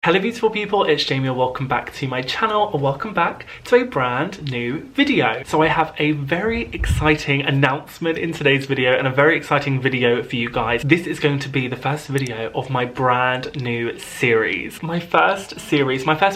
Hello beautiful people, it's Jamie and welcome back to my channel and welcome back to a brand new video. So I have a very exciting announcement in today's video and a very exciting video for you guys. This is going to be the first video of my brand new series. My first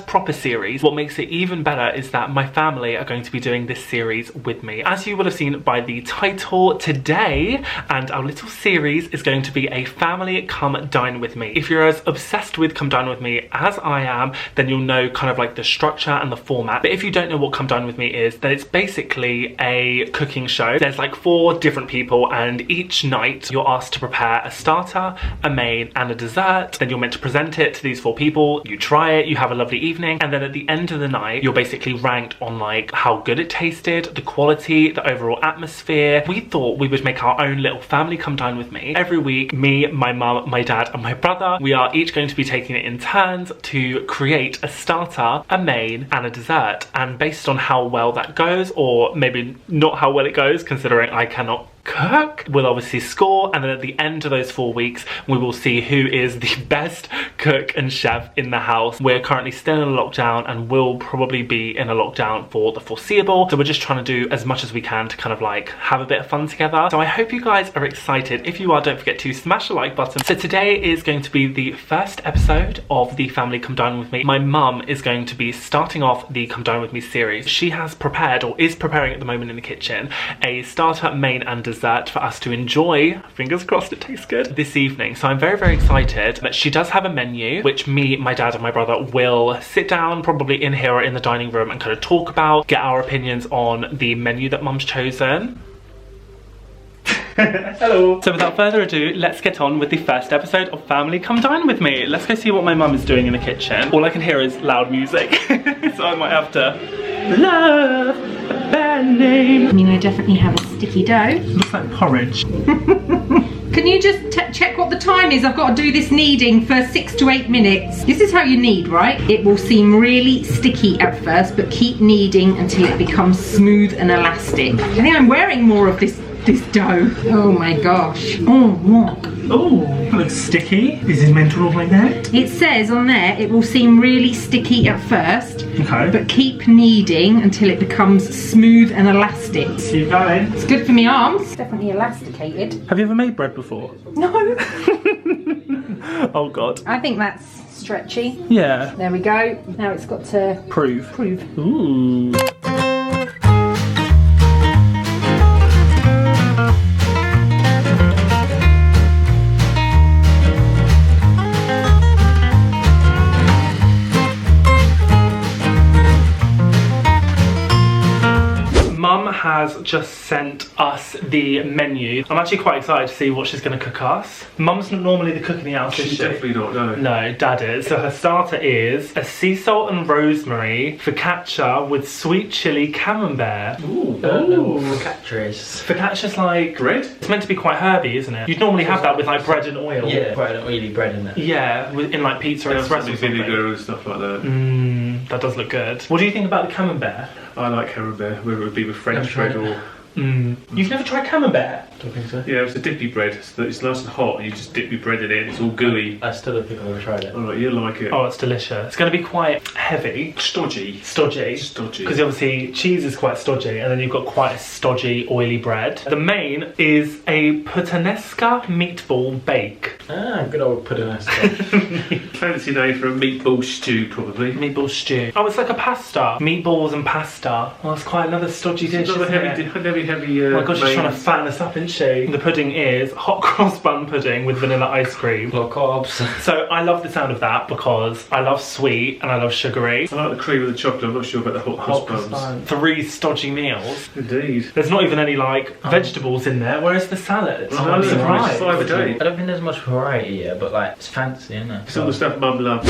proper series. What makes it even better is that my family are going to be doing this series with me. As you will have seen by the title today, and our little series is going to be a family come dine with me. If you're as obsessed with come dine with me as I am, then you'll know kind of like the structure and the format. But if you don't know what Come Dine With Me is, then it's basically a cooking show. There's like 4 different people and each night you're asked to prepare a starter, a main and a dessert. Then you're meant to present it to these 4 people. You try it, you have a lovely evening, and then at the end of the night you're basically ranked on like how good it tasted, the quality, the overall atmosphere. We thought we would make our own little family Come Dine With Me. Every week, me, my mum, my dad and my brother, we are each going to be taking it in turns to create a starter, a main and a dessert, and based on how well that goes, or maybe not how well it goes considering I cannot cook, we'll obviously score, and then at the end of those 4 weeks we will see who is the best cook and chef in the house. We're currently still in a lockdown and will probably be in a lockdown for the foreseeable, so we're just trying to do as much as we can to kind of like have a bit of fun together. So I hope you guys are excited. If you are, don't forget to smash the like button. So today is going to be the first episode of the family Come Dine With Me. My mum is going to be starting off the Come Dine With Me series. She has prepared, or is preparing at the moment in the kitchen, a starter, main and dessert for us to enjoy, fingers crossed it tastes good, this evening. So I'm very, very excited. But she does have a menu which me, my dad and my brother will sit down probably in here or in the dining room and kind of talk about, get our opinions on the menu that mum's chosen. Hello. So without further ado, let's get on with the first episode of Family Come Dine With Me. Let's go see what my mum is doing in the kitchen. All I can hear is loud music, so I might have to love a band name. I mean, I definitely have a sticky dough. Looks like porridge. Can you just check what the time is? I've got to do this kneading for 6 to 8 minutes. This is how you knead, right? It will seem really sticky at first, but keep kneading until it becomes smooth and elastic. I think I'm wearing more of this dough. Oh my gosh. Oh, look. Oh, it looks sticky. Is it meant to look like that? It says on there it will seem really sticky at first, okay, but keep kneading until it becomes smooth and elastic. Keep going. It's good for my arms. Definitely elasticated. Have you ever made bread before? No. Oh god. I think that's stretchy. Yeah. There we go. Now it's got to prove. Ooh. Mum has just sent us the menu. I'm actually quite excited to see what she's going to cook us. Mum's not normally the cook in the house, is she? Definitely not, no. No, Dad is. So her starter is a sea salt and rosemary focaccia with sweet chili camembert. Ooh, Focaccia is. Focaccia's like bread? It's meant to be quite herby, isn't it? You'd normally have that with like bread and oil. Yeah, quite an oily bread in there. Yeah, in like pizza and espresso or something. Vinegar and stuff like that. That does look good. What do you think about the camembert? I like camembert, whether it be with French bread or... You've never tried camembert? Don't think so. Yeah, it's a dippy bread, so it's nice and hot and you just dip your bread in it and it's all gooey. I still don't think I've ever tried it. Alright, you'll like it. Oh, it's delicious. It's going to be quite heavy. Stodgy. Stodgy. Because obviously cheese is quite stodgy and then you've got quite a stodgy, oily bread. The main is a puttanesca meatball bake. Ah, good old puttanesca. Fancy name for a meatball stew, probably. Meatball stew. Oh, it's like a pasta. Meatballs and pasta. Well, it's quite another stodgy dish, isn't it? Heavy, oh my god, she's trying to fatten us up, isn't she? The pudding is hot cross bun pudding with vanilla ice cream. A lot of carbs. So I love the sound of that because I love sweet and I love sugary. I like the cream and the chocolate, I'm not sure about the hot cross buns. 3 stodgy meals. Indeed. There's not even any like vegetables in there, where's the salad? Oh, I'm surprised. 5 a day. I don't think there's much variety here, but like, it's fancy, isn't it? It's all the stuff Mum loves.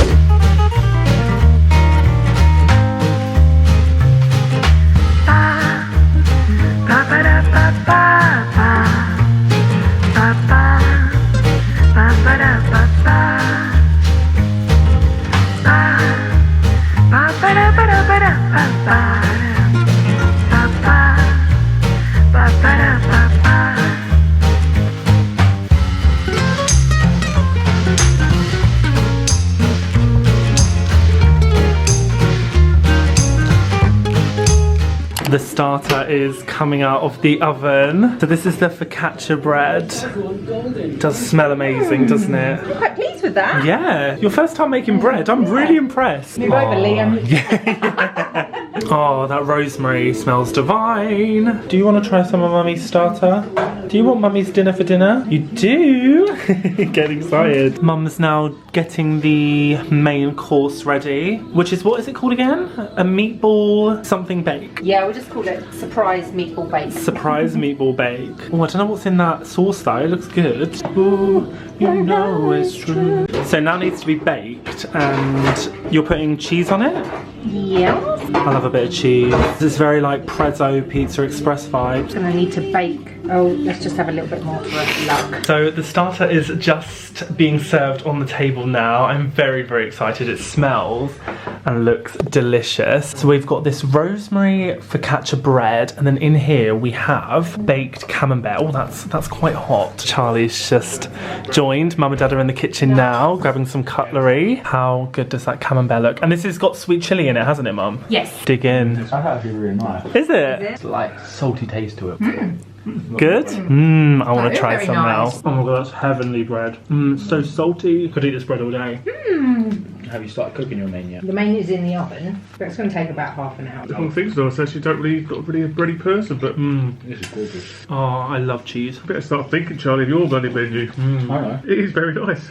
The starter is coming out of the oven. So this is the focaccia bread. It does smell amazing, doesn't it? I'm quite pleased with that. Yeah, your first time making bread. I'm really impressed. Move over, Liam. Oh, that rosemary smells divine. Do you want to try some of Mummy's starter? Do you want Mummy's dinner for dinner? You do? Get excited. Mum's now getting the main course ready, which is, what is it called again? A meatball something bake. Yeah, we'll just call it surprise meatball bake. Surprise meatball bake. Oh, I don't know what's in that sauce though. It looks good. Ooh, you know it's true. So now it needs to be baked, and you're putting cheese on it? Yeah. I love a bit of cheese. This is very like Prezzo Pizza Express vibes. Gonna need to bake. Oh, let's just have a little bit more for luck. So the starter is just being served on the table now. I'm very, very excited. It smells and looks delicious. So we've got this rosemary focaccia bread, and then in here we have baked camembert. Oh, that's quite hot. Charlie's just joined. Mum and Dad are in the kitchen now, grabbing some cutlery. How good does that camembert look? And this has got sweet chilli in it, hasn't it, Mum? Yes. Dig in. That's actually really nice. Is it? It's like salty taste to it. Good? Mmm, I want to try very some nice. now. Oh my god, that's heavenly bread. Mmm, it's so salty. Could eat this bread all day. Have you started cooking your main yet? The main is in the oven, but it's going to take about half an hour. I don't think so. I actually don't really got really a bready person, but This is gorgeous. Oh, I love cheese. better start thinking, Charlie, of your bloody menu. I know. It is very nice.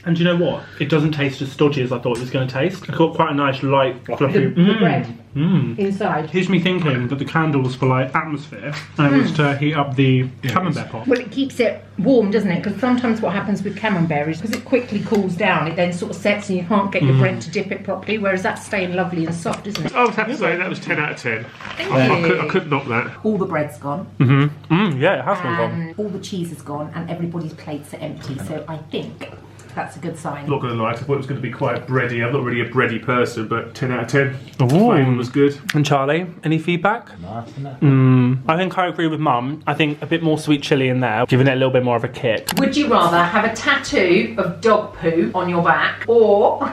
And do you know what? It doesn't taste as stodgy as I thought it was going to taste. It's got quite a nice, light, fluffy. The bread inside. Here's me thinking that the candle's for like atmosphere, and it was to heat up the camembert pot. Well, it keeps it warm, doesn't it? Because sometimes what happens with camembert is because it quickly cools down, it then sort of sets and you can't get your bread to dip it properly, whereas that's staying lovely and soft, isn't it? I would have to say that was 10 out of 10. Thank I could knock that. All the bread's gone, Yeah, it has been gone. and all the cheese is gone, and everybody's plates are empty, so I think that's a good sign. Not going to lie, I thought it was going to be quite bready. I'm not really a bready person, but 10 out of 10. Ooh. Flavour was good. And Charlie, any feedback? Nice, isn't it? I think I agree with Mum. I think a bit more sweet chilli in there, giving it a little bit more of a kick. Would you rather have a tattoo of dog poo on your back, or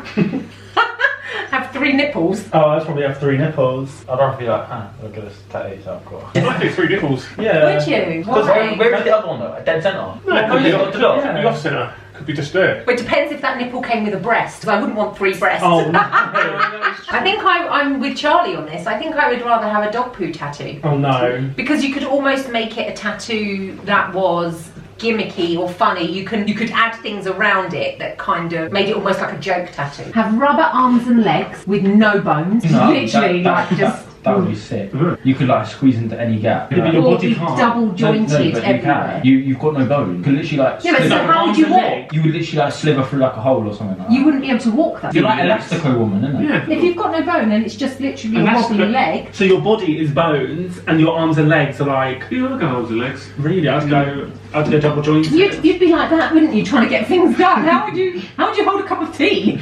have 3 nipples? Oh, I'd probably have 3 nipples. I'd rather be like, look at this tattoo I've got. I think 3 nipples. Yeah. Would you? Because Why? where is the other one though? A dead centre? No, it could be got the dot. the off centre. Could be just there. But it depends if that nipple came with a breast, because I wouldn't want 3 breasts. Oh, no. I think I'm with Charlie on this. I think I would rather have a dog poo tattoo. Oh no. Because you could almost make it a tattoo that was gimmicky or funny. You could add things around it that kind of made it almost like a joke tattoo. Have rubber arms and legs with no bones. No, Literally, that would be sick. You could like squeeze into any gap. Yeah, but your or body be can't. double jointed but everywhere. you've got no bone. You could literally like Yeah, but so slither- how would you walk? You would literally like sliver through like a hole or something like that. You wouldn't be able to walk that. You're like Elastico woman, isn't it? Yeah. If you've got no bone and it's just literally a And that's wobbly the- leg. So your body is bones, and your arms and legs are like. You want to go arms and legs? Really, I'd go double jointed. You'd be like that, wouldn't you? Trying to get things done. How would you hold a cup of tea?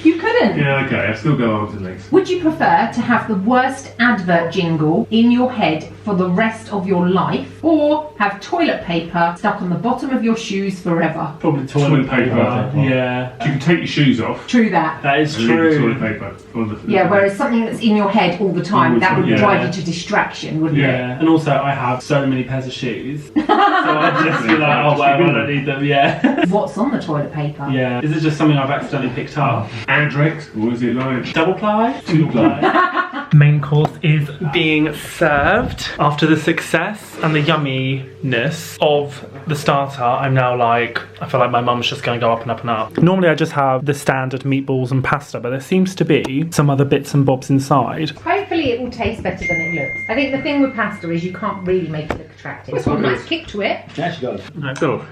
You couldn't. Yeah, okay. I still go arms and legs. Would you prefer to have the worst advert jingle in your head for the rest of your life, or have toilet paper stuck on the bottom of your shoes forever? Probably Toilet paper. Yeah, You can take your shoes off. True that. that is And leave the true. toilet paper on the. Yeah, whereas something that's in your head all the time, that would Yeah. drive you to distraction, wouldn't it? Yeah, and also I have so many pairs of shoes, so I'd just be like, oh well, I don't need them. Yeah, What's on the toilet paper? yeah. Is it just something I've accidentally picked up? Andrex, or is it like Double ply? Two ply. Main course is being served. After the success and the yumminess of the starter, I'm now like, I feel like my mum's just going to go up and up and up. Normally I just have the standard meatballs and pasta, but there seems to be some other bits and bobs inside. Hopefully it will taste better than it looks. I think the thing with pasta is you can't really make it look attractive. It's got a nice kick to it. It actually does. So,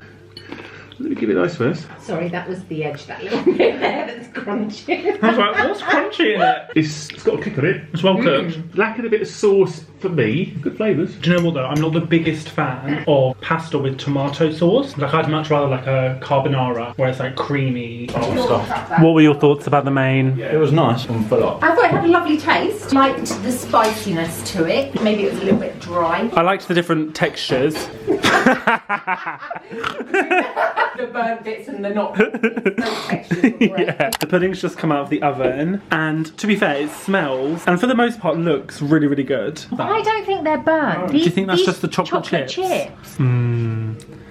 let me give it ice first. Sorry, that was the edge, that little bit there that's crunchy. I was like, what's crunchy in it? It's got a kick on it. It's well cooked. Lacking a bit of sauce for me, good flavours. Do you know what though? I'm not the biggest fan of pasta with tomato sauce. Like I'd much rather like a carbonara where it's like creamy stuff. What were your thoughts about the main? Yeah, it was nice and full up. I thought it had a lovely taste. Liked the spiciness to it. Maybe it was a little bit dry. I liked the different textures. The burnt bits and the not burnt bits. Those textures were great. Yeah. The pudding's just come out of the oven, and to be fair, it smells and for the most part looks really, really good. I don't think they're burnt. Do you think that's just the chocolate chips?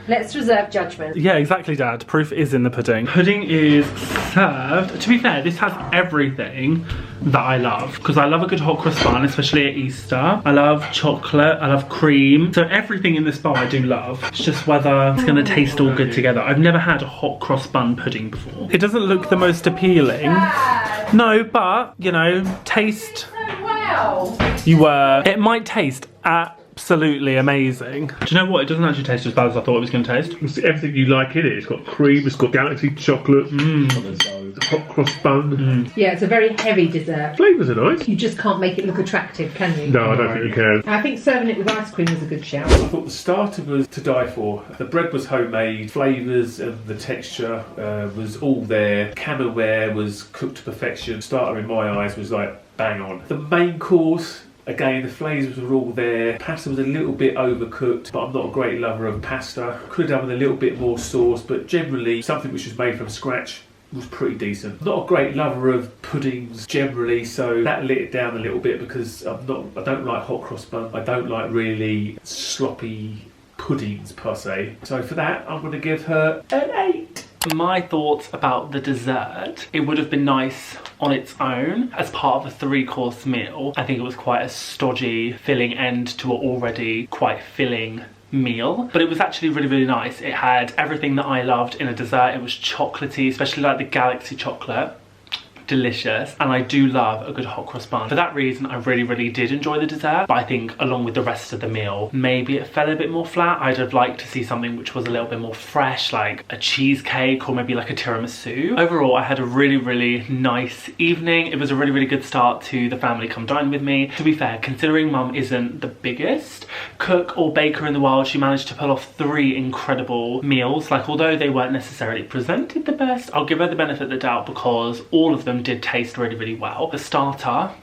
Let's reserve judgment. Yeah, exactly, Dad. Proof is in the pudding. Pudding is served. To be fair, this has everything that I love, because I love a good hot cross bun, especially at Easter. I love chocolate, I love cream. So everything in this bowl I do love. It's just whether it's gonna taste all good together. I've never had a hot cross bun pudding before. It doesn't look the most appealing. No, but, you know, taste. Wow. You were. It might taste absolutely amazing. Do you know what? It doesn't actually taste as bad as I thought it was going to taste. It's everything you like in it. It's got cream, it's got galaxy chocolate, hot cross bun. Yeah, it's a very heavy dessert. Flavours are nice. You just can't make it look attractive, can you? No, I don't think you can. I think serving it with ice cream was a good shout. I thought the starter was to die for. The bread was homemade, flavours and the texture was all there. Camembert was cooked to perfection. Starter in my eyes was like bang on. The main course, again, the flavours were all there. Pasta was a little bit overcooked, but I'm not a great lover of pasta. Could have done with a little bit more sauce, but generally something which was made from scratch was pretty decent. Not a great lover of puddings generally, so that let it down a little bit because I don't like hot cross bun. I don't like really sloppy puddings per se. So for that, I'm going to give her an 8. My thoughts about the dessert, it would have been nice on its own as part of a 3-course meal. I think it was quite a stodgy, filling end to an already quite filling meal, but it was actually really, really nice. It had everything that I loved in a dessert. It was chocolatey, especially like the galaxy chocolate. Delicious, and I do love a good hot cross bun. For that reason, I really, really did enjoy the dessert, but I think along with the rest of the meal, maybe it fell a bit more flat. I'd have liked to see something which was a little bit more fresh, like a cheesecake or maybe like a tiramisu. Overall, I had a really, really nice evening. It was a really, really good start to the family come dine with me. To be fair, considering Mum isn't the biggest cook or baker in the world, she managed to pull off 3 incredible meals. Like, although they weren't necessarily presented the best, I'll give her the benefit of the doubt because all of them did taste really, really well. The starter,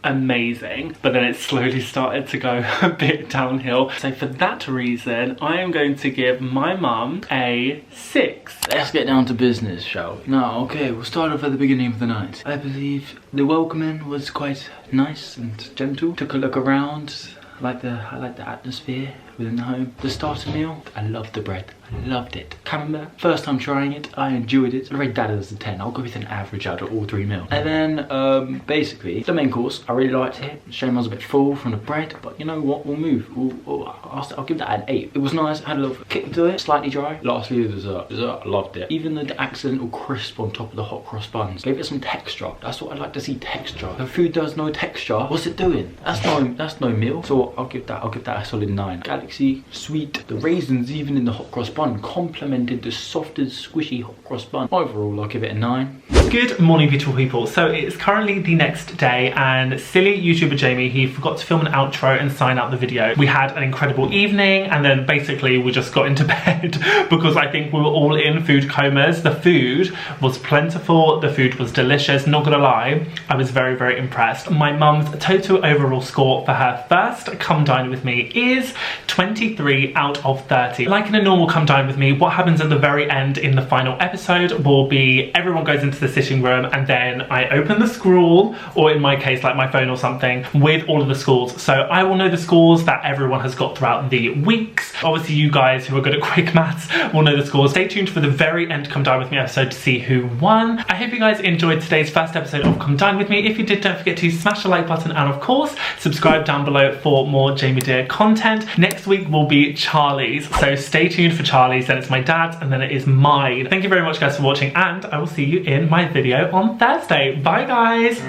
amazing, but then it slowly started to go a bit downhill. So for that reason, I am going to give my mum a 6. Let's get down to business, shall we? No, okay, we'll start off at the beginning of the night. I believe the welcoming was quite nice and gentle. Took a look around. I like the atmosphere within the home. The starter meal, I loved the bread. I loved it. Camembert, first time trying it, I enjoyed it. I rate that as a 10. I'll go with an average out of all 3 meals. And then, basically, the main course, I really liked it. Shame I was a bit full from the bread, but you know what, we'll move. I'll give that an 8. It was nice, had a little kick to it, slightly dry. Lastly, the dessert. I loved it. Even the accidental crisp on top of the hot cross buns gave it some texture. That's what I like to see, texture. If food does no texture, what's it doing? That's no meal. So I'll give that a solid 9. Galaxy, sweet. The raisins, even in the hot cross bun, complemented the softer, squishy hot cross bun. Overall, I'll give it a 9. Good morning, beautiful people. So it's currently the next day, and silly YouTuber Jamie, he forgot to film an outro and sign out the video. We had an incredible evening, and then basically we just got into bed because I think we were all in food comas. The food was plentiful, the food was delicious. Not gonna lie, I was very, very impressed. My mum's total overall score for her first Come Dine With Me is 23 out of 30. Like in a normal Come Dine With Me, what happens at the very end in the final episode will be everyone goes into the sitting room and then I open the scroll, or in my case like my phone or something, with all of the scores. So I will know the scores that everyone has got throughout the weeks. Obviously you guys who are good at quick maths will know the scores. Stay tuned for the very end Come Dine With Me episode to see who won. I hope you guys enjoyed today's first episode of Come Dine With Me. If you did, don't forget to smash the like button and of course subscribe down below for more Jamie Deer content. Next week will be Charlie's, so stay tuned for Charlie's, then it's my dad's and then it is mine. Thank you very much guys for watching, and I will see you in my video on Thursday. Bye guys!